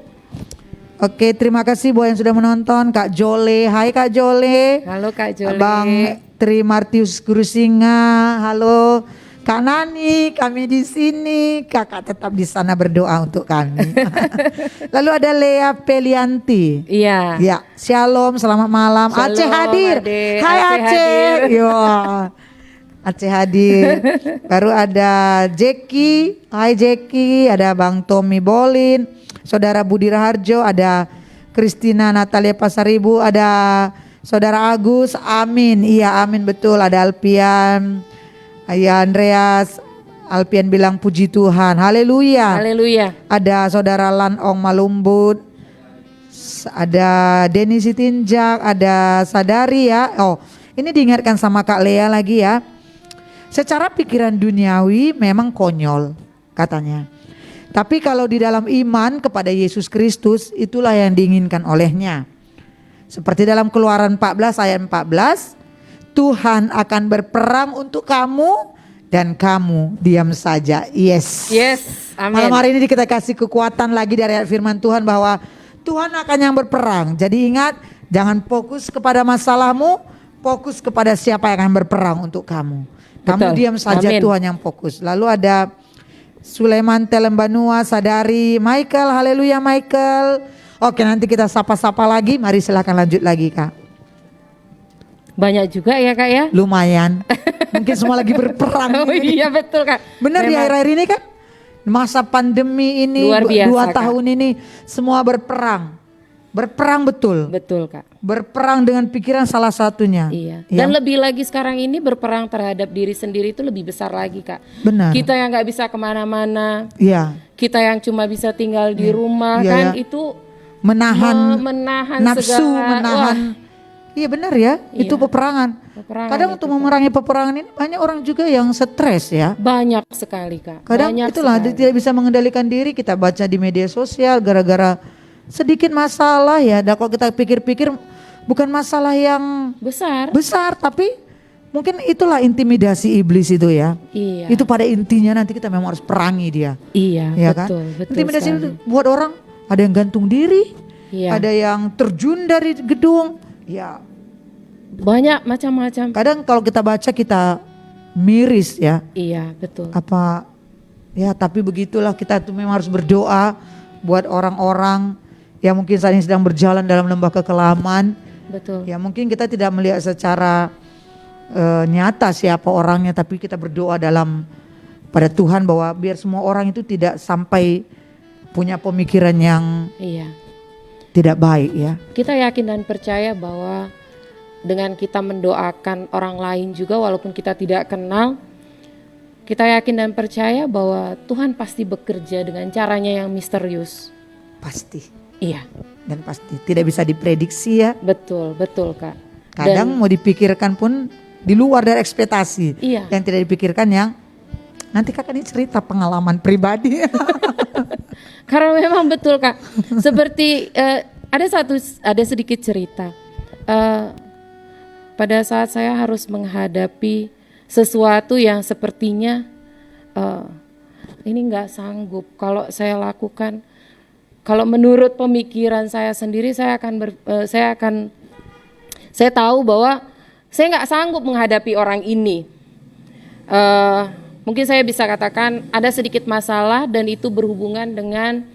Oke, terima kasih buat yang sudah menonton. Kak Jole, hai Kak Jole. Halo Kak Jole. Bang Tri Martius Guru Singa, halo. Kak Nani, kami di sini. Kakak tetap di sana berdoa untuk kami. Lalu ada Lea Pelianti. Iya. Ya, shalom, selamat malam. Shalom, Aceh hadir. Ade. Hai Aceh Aceh. hadir. Yo. Aceh hadir. Baru ada Jeki. Hai Jeki, ada Bang Tommy Bolin, Saudara Budi Raharjo, ada Kristina Natalia Pasaribu, ada Saudara Agus. Amin. Iya, amin betul. Ada Alpian. Ayah Andreas, Alpian bilang puji Tuhan. Haleluya. Haleluya. Ada Saudara Lanong Malumbut. Ada Denny Sitinjak, ada Sadari ya. Oh, ini diingatkan sama Kak Lea lagi ya. Secara pikiran duniawi memang konyol katanya. Tapi kalau di dalam iman kepada Yesus Kristus itulah yang diinginkan olehnya. Seperti dalam Keluaran 14 ayat 14, Tuhan akan berperang untuk kamu dan kamu diam saja. Yes. Yes. Amin. Malam hari ini kita kasih kekuatan lagi dari ayat firman Tuhan bahwa Tuhan akan yang berperang. Jadi ingat, jangan fokus kepada masalahmu, fokus kepada siapa yang akan berperang untuk kamu. Kamu Betul. diam saja. Amin. Tuhan yang fokus. Lalu ada Sulaiman Telembanua, Sadari, Michael, haleluya Michael. Oke, nanti kita sapa-sapa lagi. Mari silakan lanjut lagi Kak. Banyak juga ya Kak ya? Lumayan. Mungkin semua lagi berperang. Oh iya betul Kak. Benar di akhir-akhir ini kan? Masa pandemi ini, Luar biasa, 2 tahun Kak. Ini semua berperang. Berperang betul. Betul Kak. Berperang dengan pikiran salah satunya. Iya. Dan lebih lagi sekarang ini berperang terhadap diri sendiri itu lebih besar lagi Kak. Benar. Kita yang gak bisa kemana-mana. Iya. Kita yang cuma bisa tinggal di rumah iya, kan iya. itu menahan menahan nafsu, segala, menahan Iya benar ya, Iya. itu peperangan. Peperangan Kadang itu, untuk Kak. memerangi peperangan ini banyak orang juga yang stres ya. Banyak sekali, Kak. Kadang Banyak itulah dia sekali. tidak bisa mengendalikan diri, kita baca di media sosial gara-gara sedikit masalah ya. Dan kalau kita pikir-pikir bukan masalah yang Besar. besar, tapi mungkin itulah intimidasi iblis itu ya. Iya. Itu pada intinya nanti kita memang harus perangi dia. Iya, Ya betul, kan? betul Intimidasi sekali. itu buat orang ada yang gantung diri, Iya. ada yang terjun dari gedung. Ya, Banyak macam-macam. kadang kalau kita baca kita miris ya. Iya, betul. Apa ya, tapi begitulah, kita tuh memang harus berdoa buat orang-orang yang mungkin saat ini sedang berjalan dalam lembah kekelaman. Betul. Ya mungkin kita tidak melihat secara nyata siapa orangnya, tapi kita berdoa dalam pada Tuhan bahwa biar semua orang itu tidak sampai punya pemikiran yang Iya. tidak baik ya. Kita yakin dan percaya bahwa dengan kita mendoakan orang lain juga walaupun kita tidak kenal, kita yakin dan percaya bahwa Tuhan pasti bekerja dengan caranya yang misterius. Pasti Iya, dan pasti tidak bisa diprediksi ya. betul, betul, Kak. Kadang mau dipikirkan pun di luar dari ekspektasi. Iya. Yang tidak dipikirkan yang nanti kakak ini cerita pengalaman pribadi. Karena memang betul, Kak. Seperti ada sedikit cerita. Pada saat saya harus menghadapi sesuatu yang sepertinya ini nggak sanggup kalau saya lakukan. Kalau menurut pemikiran saya sendiri, saya tahu bahwa saya nggak sanggup menghadapi orang ini. Mungkin saya bisa katakan ada sedikit masalah dan itu berhubungan dengan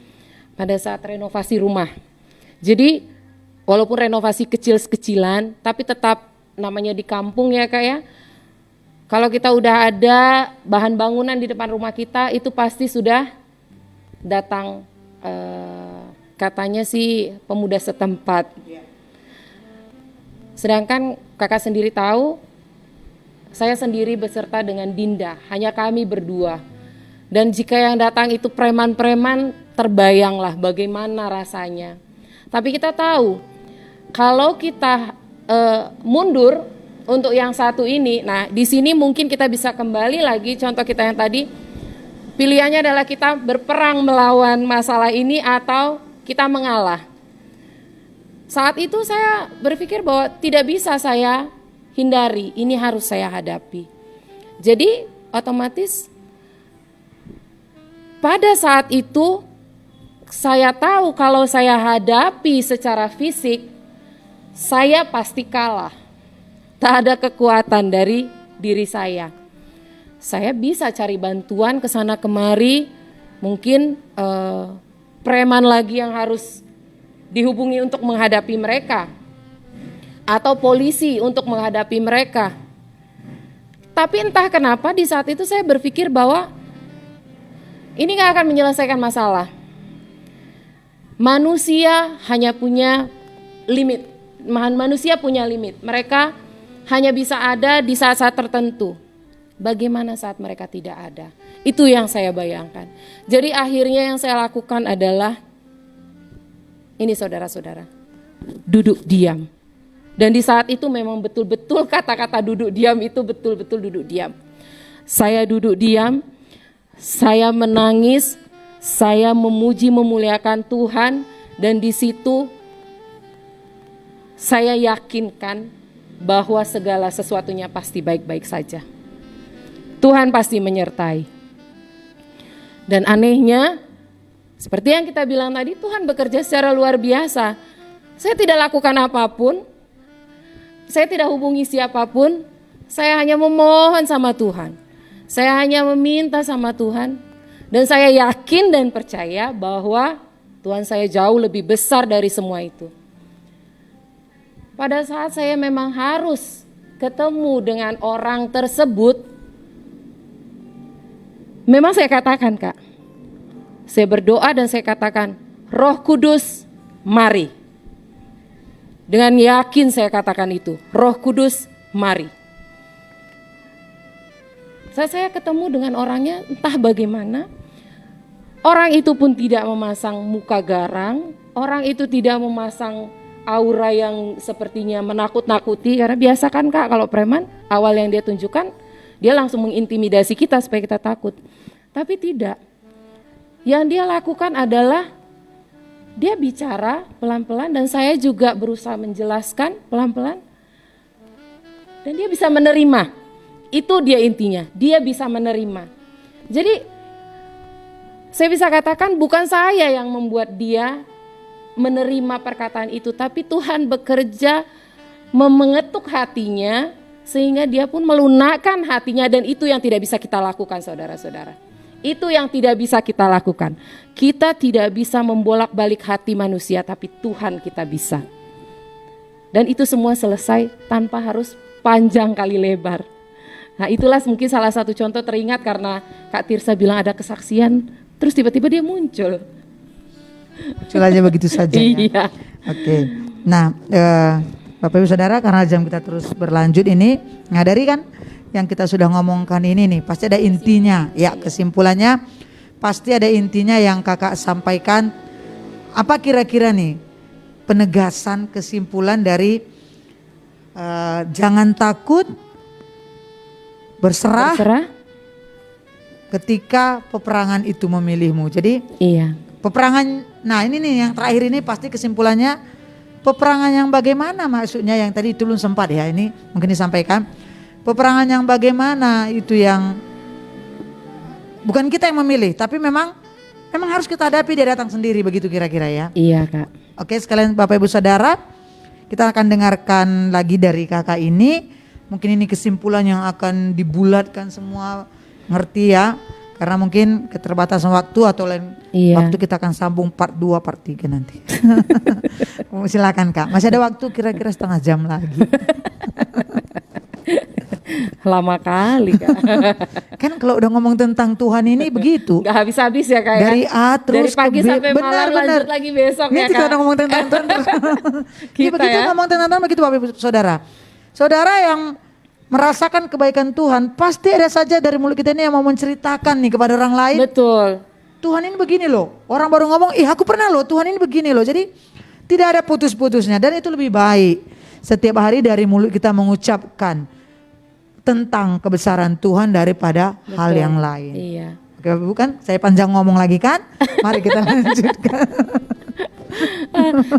pada saat renovasi rumah. Jadi walaupun renovasi kecil-kecilan, tapi tetap namanya di kampung ya Kak ya. Kalau kita udah ada bahan bangunan di depan rumah kita, itu pasti sudah datang katanya sih pemuda setempat. Sedangkan kakak sendiri tahu, saya sendiri beserta dengan Dinda, hanya kami berdua. Dan jika yang datang itu preman-preman, terbayanglah bagaimana rasanya. Tapi kita tahu, kalau kita mundur untuk yang satu ini, nah di sini mungkin kita bisa kembali lagi contoh kita yang tadi, pilihannya adalah kita berperang melawan masalah ini atau kita mengalah. Saat itu saya berpikir bahwa tidak bisa saya hindari, ini harus saya hadapi. Jadi otomatis pada saat itu saya tahu kalau saya hadapi secara fisik, saya pasti kalah. Tak ada kekuatan dari diri saya. Saya bisa cari bantuan ke sana kemari, mungkin preman lagi yang harus dihubungi untuk menghadapi mereka, atau polisi untuk menghadapi mereka. Tapi entah kenapa di saat itu saya berpikir bahwa ini gak akan menyelesaikan masalah. Manusia hanya punya limit, manusia punya limit. Mereka hanya bisa ada di saat-saat tertentu. Bagaimana saat mereka tidak ada? Itu yang saya bayangkan. Jadi akhirnya yang saya lakukan adalah ini saudara-saudara, duduk diam. Dan di saat itu memang betul-betul kata-kata duduk diam itu betul-betul duduk diam. Saya duduk diam, saya menangis, saya memuji memuliakan Tuhan, dan di situ saya yakinkan bahwa segala sesuatunya pasti baik-baik saja. Tuhan pasti menyertai. Dan anehnya, seperti yang kita bilang tadi, Tuhan bekerja secara luar biasa. Saya tidak lakukan apapun, saya tidak hubungi siapapun, saya hanya memohon sama Tuhan. Saya hanya meminta sama Tuhan, dan saya yakin dan percaya bahwa Tuhan saya jauh lebih besar dari semua itu. Pada saat saya memang harus ketemu dengan orang tersebut, memang saya katakan Kak, saya berdoa dan saya katakan, Roh Kudus mari. Dengan yakin saya katakan itu, Roh Kudus mari. Saat saya ketemu dengan orangnya entah bagaimana, orang itu pun tidak memasang muka garang, orang itu tidak memasang aura yang sepertinya menakut-nakuti, karena biasa kan Kak kalau preman awal yang dia tunjukkan dia langsung mengintimidasi kita supaya kita takut. Tapi tidak. Yang dia lakukan adalah dia bicara pelan-pelan dan saya juga berusaha menjelaskan pelan-pelan. Dan dia bisa menerima. Itu dia intinya, dia bisa menerima. Jadi saya bisa katakan bukan saya yang membuat dia menerima perkataan itu, tapi Tuhan bekerja mengetuk hatinya sehingga dia pun melunakkan hatinya, dan itu yang tidak bisa kita lakukan saudara-saudara. Itu yang tidak bisa kita lakukan. Kita tidak bisa membolak-balik hati manusia, tapi Tuhan kita bisa. Dan itu semua selesai tanpa harus panjang kali lebar. Nah itulah mungkin salah satu contoh teringat karena Kak Tirsa bilang ada kesaksian, terus tiba-tiba dia muncul. Muncul aja begitu saja ya. Iya. Oke. Nah, Bapak Ibu Saudara, karena jam kita terus berlanjut ini, ngadari kan yang kita sudah ngomongkan ini nih, pasti ada intinya. Ya, kesimpulannya pasti ada intinya yang Kakak sampaikan. Apa kira-kira nih penegasan kesimpulan dari jangan takut, berserah ketika peperangan itu memilihmu. Jadi Iya. peperangan, nah ini nih yang terakhir ini pasti kesimpulannya peperangan yang bagaimana, maksudnya yang tadi itu belum sempat ya, ini mungkin disampaikan. Peperangan yang bagaimana itu yang bukan kita yang memilih, tapi memang harus kita hadapi, dia datang sendiri, begitu kira-kira ya. Iya Kak. Oke, sekalian Bapak Ibu Saudara, kita akan dengarkan lagi dari kakak ini. Mungkin ini kesimpulan yang akan dibulatkan semua, ngerti ya. Karena mungkin keterbatasan waktu atau lain waktu kita akan sambung part 2, part 3 nanti. Silakan Kak, masih ada waktu kira-kira setengah jam lagi. Lama kali Kak. Kan kalau udah ngomong tentang Tuhan ini begitu. Gak habis-habis ya Kak. Dari A terus dari pagi ke B. sampai malam lanjut lagi besok ini ya kita Kak. udah ngomong tentang Tuhan. Kita begitu ya. ngomong tentang Tuhan begitu Bapak Ibu Saudara. Saudara yang merasakan kebaikan Tuhan, pasti ada saja dari mulut kita ini yang mau menceritakan nih kepada orang lain. Betul. Tuhan ini begini loh. Orang baru ngomong, aku pernah loh, Tuhan ini begini loh. Jadi tidak ada putus-putusnya, dan itu lebih baik. Setiap hari dari mulut kita mengucapkan tentang kebesaran Tuhan daripada hal yang lain. Iya. Oke, bukan? Saya panjang ngomong lagi kan? Mari kita lanjutkan.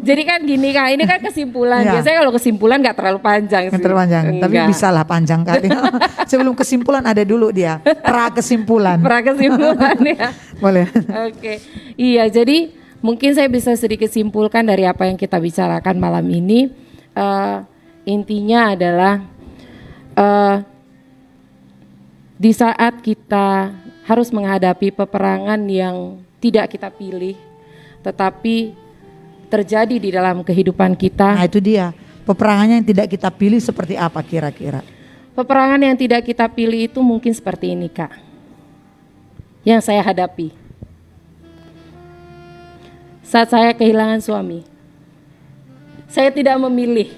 Jadi kan gini Kak, ini kan kesimpulan. Ya. Biasanya kalau kesimpulan gak terlalu panjang sih. Terpanjang, tapi bisa lah panjang kali. Sebelum kesimpulan ada dulu dia, kesimpulan. Kesimpulan ya. Boleh. Oke. Iya, jadi mungkin saya bisa sedikit simpulkan dari apa yang kita bicarakan malam ini. Intinya adalah di saat kita harus menghadapi peperangan yang tidak kita pilih, tetapi terjadi di dalam kehidupan kita. Nah itu dia, peperangannya yang tidak kita pilih seperti apa kira-kira? Peperangan yang tidak kita pilih itu mungkin seperti ini Kak, yang saya hadapi. Saat saya kehilangan suami, saya tidak memilih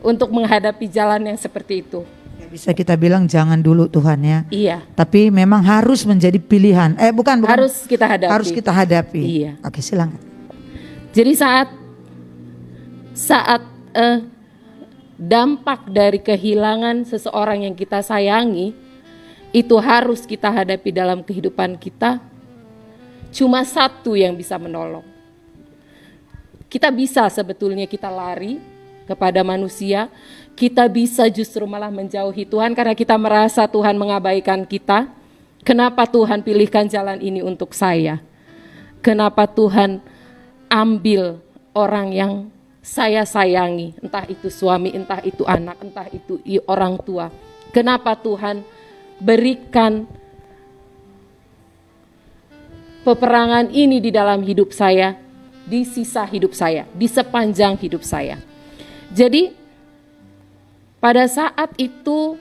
untuk menghadapi jalan yang seperti itu. Ya, bisa kita bilang jangan dulu Tuhan ya. Iya. Tapi memang harus menjadi pilihan. Bukan. Harus kita hadapi. Harus kita hadapi. Iya. Oke, silakan. Jadi saat dampak dari kehilangan seseorang yang kita sayangi itu harus kita hadapi dalam kehidupan kita, cuma satu yang bisa menolong. Kita bisa sebetulnya kita lari kepada manusia, kita bisa justru malah menjauhi Tuhan karena kita merasa Tuhan mengabaikan kita. Kenapa Tuhan pilihkan jalan ini untuk saya? Kenapa Tuhan ambil orang yang saya sayangi, entah itu suami, entah itu anak, entah itu orang tua. Kenapa Tuhan berikan peperangan ini di dalam hidup saya, di sisa hidup saya, di sepanjang hidup saya. Jadi pada saat itu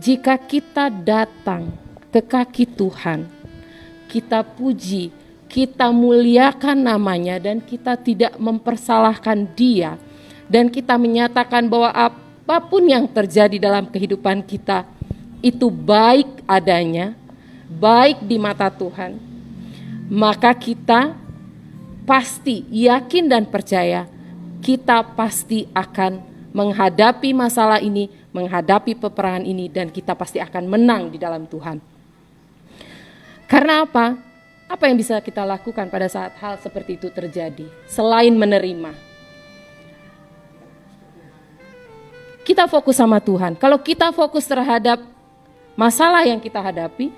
jika kita datang ke kaki Tuhan, kita puji, kita muliakan namanya, dan kita tidak mempersalahkan dia, dan kita menyatakan bahwa apapun yang terjadi dalam kehidupan kita itu baik adanya, baik di mata Tuhan, maka kita pasti yakin dan percaya kita pasti akan menghadapi masalah ini, menghadapi peperangan ini, dan kita pasti akan menang di dalam Tuhan. Karena apa? Apa yang bisa kita lakukan pada saat hal seperti itu terjadi? Selain menerima, kita fokus sama Tuhan. Kalau kita fokus terhadap masalah yang kita hadapi,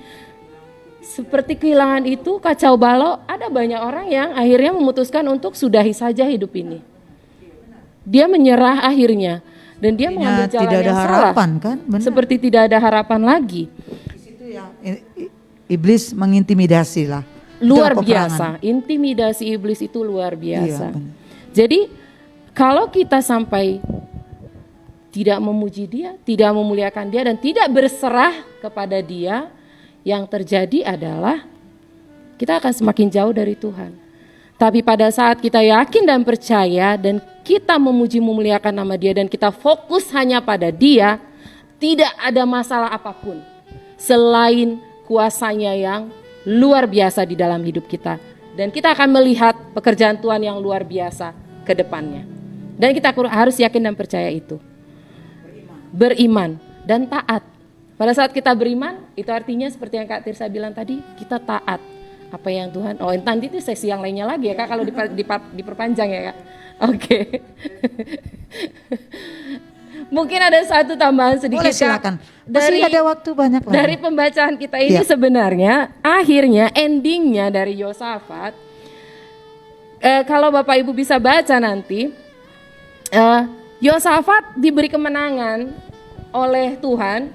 seperti kehilangan itu, kacau balau, ada banyak orang yang akhirnya memutuskan untuk sudahi saja hidup ini. Dia menyerah akhirnya, dan dia mengambil jalan tidak ada yang harapan, salah. kan? Benar. Seperti tidak ada harapan lagi. Di situ yang iblis mengintimidasi lah. Luar Itulah biasa, peperangan. intimidasi iblis itu luar Iya, biasa. benar. Jadi kalau kita sampai tidak memuji dia, tidak memuliakan dia, dan tidak berserah kepada dia, yang terjadi adalah kita akan semakin jauh dari Tuhan. Tapi pada saat kita yakin dan percaya dan kita memuji memuliakan nama dia dan kita fokus hanya pada dia, tidak ada masalah apapun selain kuasanya yang luar biasa di dalam hidup kita. Dan kita akan melihat pekerjaan Tuhan yang luar biasa ke depannya. Dan kita harus yakin dan percaya itu. Beriman dan taat. Pada saat kita beriman, itu artinya seperti yang Kak Tirsa bilang tadi, kita taat. Apa yang Tuhan, nanti itu sesi yang lainnya lagi ya Kak, kalau diperpanjang ya Kak. Oke. Mungkin ada satu tambahan sedikit. Boleh, silakan. Dari Masih ada waktu banyak lagi. Dari pembacaan kita ini Iya. sebenarnya akhirnya endingnya dari Yosafat, kalau Bapak Ibu bisa baca nanti, Yosafat diberi kemenangan oleh Tuhan.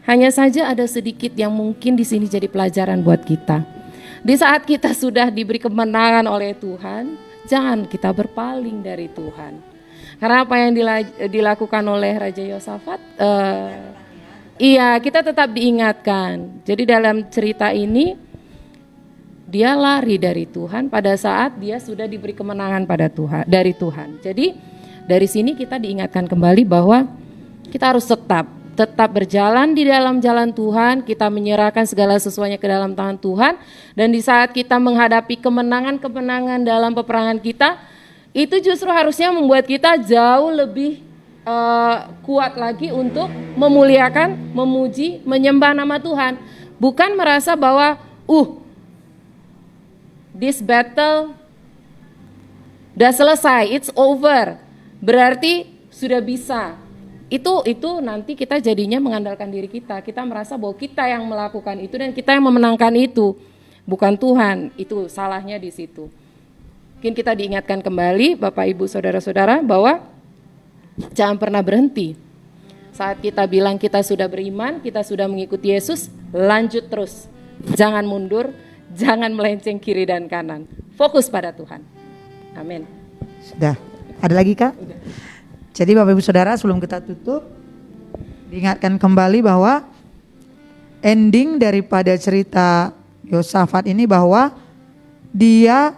Hanya saja ada sedikit yang mungkin di sini jadi pelajaran buat kita. Di saat kita sudah diberi kemenangan oleh Tuhan, jangan kita berpaling dari Tuhan. Karena apa yang dilakukan oleh Raja Yosafat, iya kita tetap diingatkan. Jadi dalam cerita ini, dia lari dari Tuhan pada saat dia sudah diberi kemenangan dari Tuhan. Jadi dari sini kita diingatkan kembali bahwa kita harus tetap berjalan di dalam jalan Tuhan, kita menyerahkan segala sesuatunya ke dalam tangan Tuhan, dan di saat kita menghadapi kemenangan-kemenangan dalam peperangan kita, itu justru harusnya membuat kita jauh lebih kuat lagi untuk memuliakan, memuji, menyembah nama Tuhan. Bukan merasa bahwa, this battle udah selesai, it's over, berarti sudah bisa. Itu nanti kita jadinya mengandalkan diri kita. Kita merasa bahwa kita yang melakukan itu dan kita yang memenangkan itu, bukan Tuhan. Itu salahnya di situ. Mungkin kita diingatkan kembali Bapak Ibu Saudara-saudara bahwa jangan pernah berhenti. Saat kita bilang kita sudah beriman, kita sudah mengikuti Yesus, lanjut terus. Jangan mundur, jangan melenceng kiri dan kanan. Fokus pada Tuhan. Amin. Sudah. Ada lagi Kak? Udah. Jadi Bapak Ibu Saudara, sebelum kita tutup, diingatkan kembali bahwa ending daripada cerita Yosafat ini bahwa dia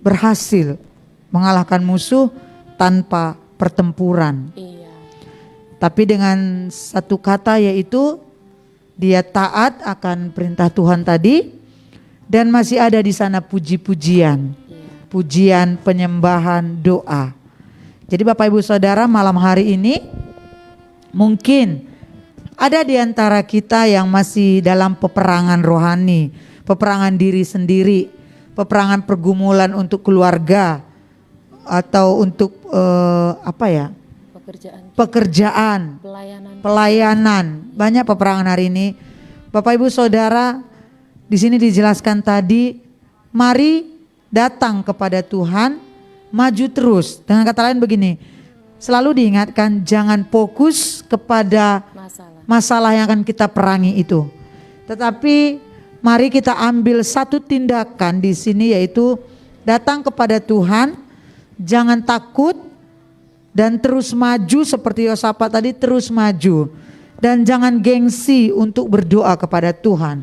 berhasil mengalahkan musuh tanpa pertempuran. Iya. Tapi dengan satu kata, yaitu dia taat akan perintah Tuhan tadi, dan masih ada di sana puji-pujian, pujian, penyembahan, doa. Jadi Bapak Ibu Saudara, malam hari ini mungkin ada di antara kita yang masih dalam peperangan rohani, peperangan diri sendiri, peperangan pergumulan untuk keluarga atau untuk pekerjaan, pelayanan. Banyak peperangan hari ini. Bapak Ibu Saudara, di sini dijelaskan tadi, mari datang kepada Tuhan, maju terus. Dengan kata lain begini, selalu diingatkan jangan fokus kepada masalah yang akan kita perangi itu. Tetapi mari kita ambil satu tindakan di sini, yaitu datang kepada Tuhan, jangan takut dan terus maju seperti Yosafat tadi, terus maju. Dan jangan gengsi untuk berdoa kepada Tuhan.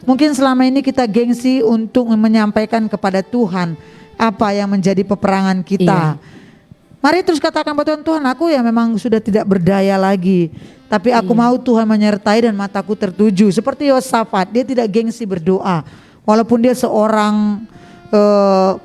Mungkin selama ini kita gengsi untuk menyampaikan kepada Tuhan apa yang menjadi peperangan kita. Iya. Mari terus katakan pada Tuhan, Tuhan aku ya memang sudah tidak berdaya lagi, tapi aku mau Tuhan menyertai dan mataku tertuju. Seperti Yosafat, dia tidak gengsi berdoa, walaupun dia seorang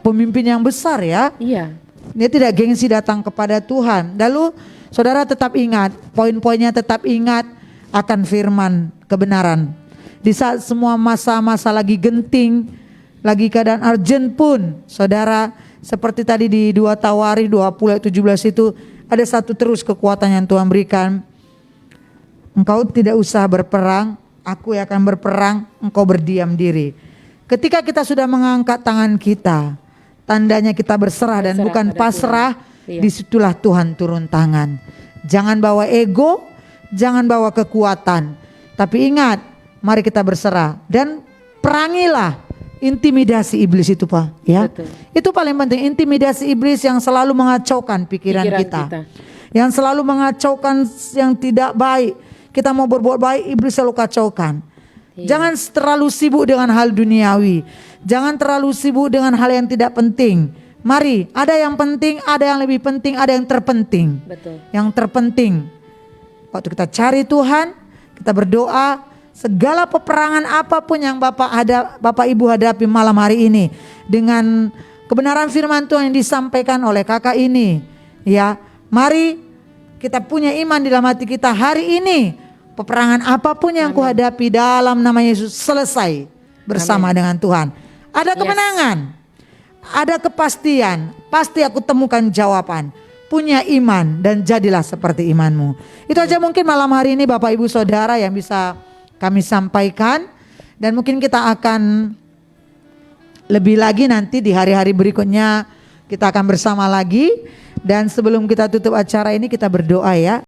pemimpin yang besar ya. Iya. Dia tidak gengsi datang kepada Tuhan. Lalu saudara tetap ingat, poin-poinnya tetap ingat akan firman kebenaran. Di saat semua masa-masa lagi genting, lagi keadaan urgent pun, saudara, seperti tadi di 2 Tawarikh 20:17 itu, ada satu terus kekuatan yang Tuhan berikan. Engkau tidak usah berperang, aku yang akan berperang, engkau berdiam diri. Ketika kita sudah mengangkat tangan kita, tandanya kita berserah dan bukan pasrah. Iya. Disitulah Tuhan turun tangan. Jangan bawa ego, jangan bawa kekuatan, tapi ingat, mari kita berserah dan perangilah intimidasi iblis itu, Pak. Ya, Betul. itu paling penting. Intimidasi iblis yang selalu mengacaukan pikiran kita, yang selalu mengacaukan yang tidak baik. Kita mau berbuat baik, iblis selalu kacaukan. Jangan terlalu sibuk dengan hal duniawi. Jangan terlalu sibuk dengan hal yang tidak penting. Mari, ada yang penting, ada yang lebih penting, ada yang terpenting. Betul. Yang terpenting, waktu kita cari Tuhan, kita berdoa, segala peperangan apapun yang Bapak Ibu hadapi malam hari ini, dengan kebenaran firman Tuhan yang disampaikan oleh kakak ini, ya, mari kita punya iman di dalam hati kita hari ini. Peperangan apapun yang kuhadapi dalam nama Yesus selesai bersama dengan Tuhan. Ada kemenangan, ada kepastian, pasti aku temukan jawaban. Punya iman dan jadilah seperti imanmu. Itu aja mungkin malam hari ini Bapak Ibu Saudara yang bisa kami sampaikan. Dan mungkin kita akan lebih lagi nanti di hari-hari berikutnya kita akan bersama lagi. Dan sebelum kita tutup acara ini kita berdoa ya.